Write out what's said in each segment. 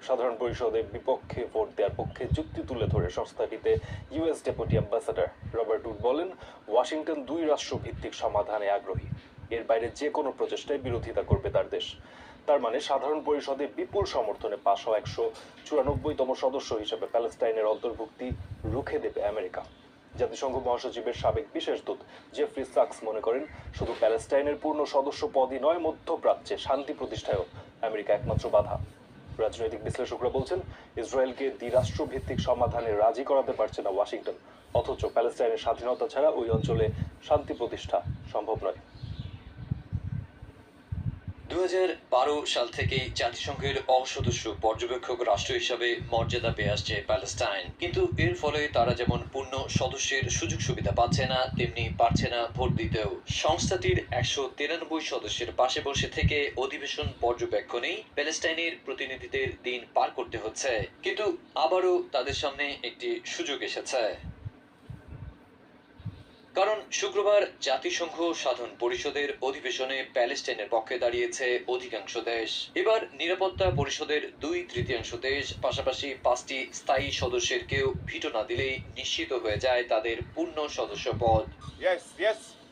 সাধারণ পরিষদের বিপক্ষে ভোট দেওয়ার পক্ষে যুক্তি তুলে ধরে সংস্থাটিতে US deputy ambassador Robert Wood বলেন, ওয়াশিংটন দুই রাষ্ট্র ভিত্তিক সমাধানে আগ্রহী। এর বাইরে যে কোনো প্রচেষ্টায় বিরোধিতা করবে তার দেশ। তার মানে সাধারণ পরিষদে বিপুল সমর্থনে পাশ হওয়া 194তম সদস্য হিসেবে প্যালেস্টাইনের অন্তর্ভুক্তি রুখে দেবে আমেরিকা। জাতিসংঘ মহাসচিবের সাবেক বিশেষ দূত জেফ্রি সাক্স মনে করেন, শুধু প্যালেস্টাইনের পূর্ণ সদস্য পদই নয়, মধ্যপ্রাচ্যে শান্তি প্রতিষ্ঠায়ও আমেরিকা একমাত্র বাধা। রাজনৈতিক বিশ্লেষকরা বলছেন, ইসরায়েলকে দ্বিরাষ্ট্র ভিত্তিক সমাধানে রাজি করাতে পারছে না ওয়াশিংটন, অথচ প্যালেস্টাইনের স্বাধীনতা ছাড়া ওই অঞ্চলে শান্তি প্রতিষ্ঠা সম্ভব নয়। 2012 সাল থেকেই জাতিসংঘের অসদস্য পর্যবেক্ষক রাষ্ট্র হিসাবে মর্যাদা পেয়ে আসছে প্যালেস্টাইন, কিন্তু এর ফলে তারা যেমন পূর্ণ সদস্যের সুযোগ সুবিধা পাচ্ছে না, তেমনি পারছে না ভোট দিতেও। সংস্থাটির 193 সদস্যের পাশে বসে থেকে অধিবেশন পর্যবেক্ষণেই প্যালেস্টাইনের প্রতিনিধিদের দিন পার করতে হচ্ছে। কিন্তু আবারও তাদের সামনে একটি সুযোগ এসেছে, কারণ শুক্রবার জাতিসংঘ সাধারণ পরিষদের অধিবেশনে প্যালেস্টাইনের পক্ষে দাঁড়িয়েছে অধিকাংশ দেশ। এবার নিরাপত্তা পরিষদের 2/3 দেশ, পাশাপাশি 5টি স্থায়ী সদস্যের কেউ ভিটো না দিলেই নিশ্চিত হয়ে যায় তাদের পূর্ণ সদস্য পদ।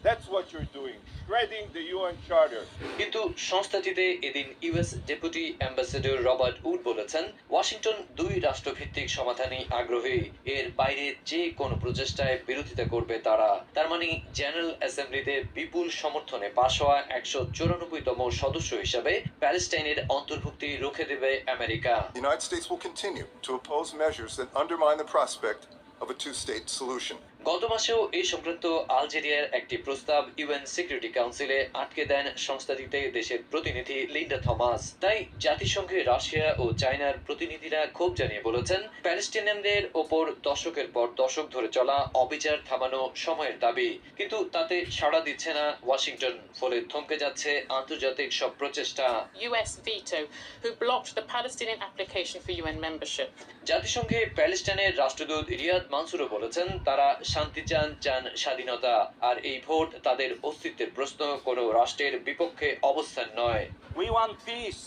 That's what you're doing, shredding the UN Charter. কিন্তু সংস্থাটিতে এদিন US deputy ambassador Robert Wood বলেছেন, ওয়াশিংটন দুই রাষ্ট্রভিত্তিক সমাধানে আগ্রহী। এর বাইরে যে কোনো প্রচেষ্টায় বিরোধিতা করবে তারা। তার মানে জেনারেল অ্যাসেম্বলিতে বিপুল সমর্থনে পাশ হওয়া 194তম সদস্য হিসাবে প্যালেস্টাইনের অন্তর্ভুক্তি রুখে দেবে America. The United States will continue to oppose measures that undermine the prospect of a two-state solution. গত মাসেও এই সংক্রান্ত আলজেরিয়ার একটি প্রস্তাব ইউএন সিকিউরিটি কাউন্সিলে আটকে দেন সংস্থাটিতে দেশের প্রতিনিধি লিন্ডা থমাস। তাই জাতিসংঘে রাশিয়া ও চায়নার প্রতিনিধিরা ক্ষোভ জানিয়ে বলেছেন, প্যালেস্টিনিয়ানদের ওপর দশকের পর দশক ধরে চলা অবিচার থামানো সময়ের দাবি, কিন্তু তাতে সাড়া দিচ্ছে না ওয়াশিংটন। ফলে থমকে যাচ্ছে আন্তর্জাতিক সব প্রচেষ্টা। US veto, who blocked the Palestinian application for UN membership. জাতিসংঘে প্যালেস্টাইনের রাষ্ট্রদূত রিয়াদ মানসুরও বলেছেন, তারা শান্তি চান, চান স্বাধীনতা, আর এই ভোট তাদের অস্তিত্বের প্রশ্ন, কোনো রাষ্ট্রের বিপক্ষে অবস্থান নয়। We want peace.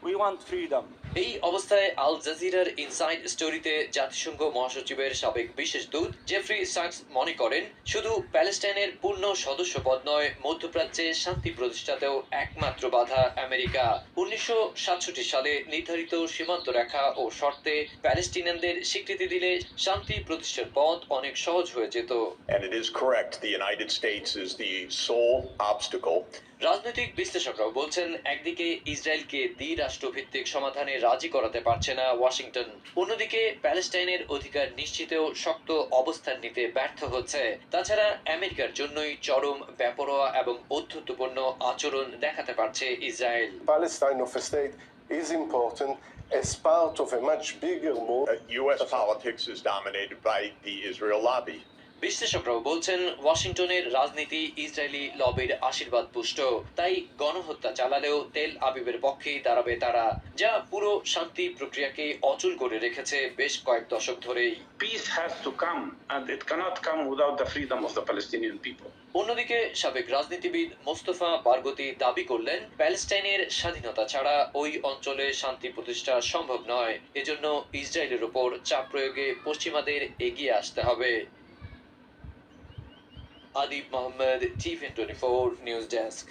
We want freedom. এই অবস্থায় আল জাজিরার ইনসাইড স্টোরিতে জাতিসংঘ মহাসচিবের সাবেক বিশেষ দূত জেফ্রি সাক্স মনে করেন, শুধু প্যালেস্টাইনের পূর্ণ সদস্য পদ নয়, মধ্যপ্রাচ্যে শান্তি প্রতিষ্ঠাতেও একমাত্র বাধা আমেরিকা। 1967 সালে নির্ধারিত সীমান্ত রেখা ও শর্তে প্যালেস্টিনিয়ানদের স্বীকৃতি দিলে শান্তি প্রতিষ্ঠার পথ অনেক সহজ হয়ে যেত। And it is correct, the United States is the sole obstacle. রাজনৈতিক বিশ্লেষকরাও বলছেন, একদিকে ইসরায়েলকে দ্বিরাষ্ট্রভিত্তিক সমাধানে রাজি করাতে পারছে না ওয়াশিংটন, অন্যদিকে প্যালেস্টাইনের অধিকার নিশ্চিতেও শক্ত অবস্থান নিতে ব্যর্থ হচ্ছে। তাছাড়া আমেরিকার জন্যই চরম বেপরোয়া এবং ঔদ্ধত্যপূর্ণ আচরণ দেখাতে পারছে Israel. Palestine of a state is important as part of a much bigger move. U.S. politics is dominated by the Israel lobby. বিশ্লেষকরাও বলছেন, ওয়াশিংটনের রাজনীতি ইসরায়েলি লবির আশীর্বাদ পুষ্ট, তাই গণহত্যা চালালেও তেল আবিবের পক্ষেই দাঁড়াবে তারা, যা পুরো শান্তি প্রক্রিয়াকে অচল করে রেখেছে বেশ কয়েক দশক ধরেই। Peace has to come, and it cannot come without the freedom of the Palestinian people. অন্যদিকে সাবেক রাজনীতিবিদ মোস্তফা বারগতি দাবি করলেন, প্যালেস্টাইনের স্বাধীনতা ছাড়া ওই অঞ্চলে শান্তি প্রতিষ্ঠা সম্ভব নয়, এজন্য ইসরায়েলের উপর চাপ প্রয়োগে পশ্চিমাদের এগিয়ে আসতে হবে। Adib Mohammad, TVN24 news desk.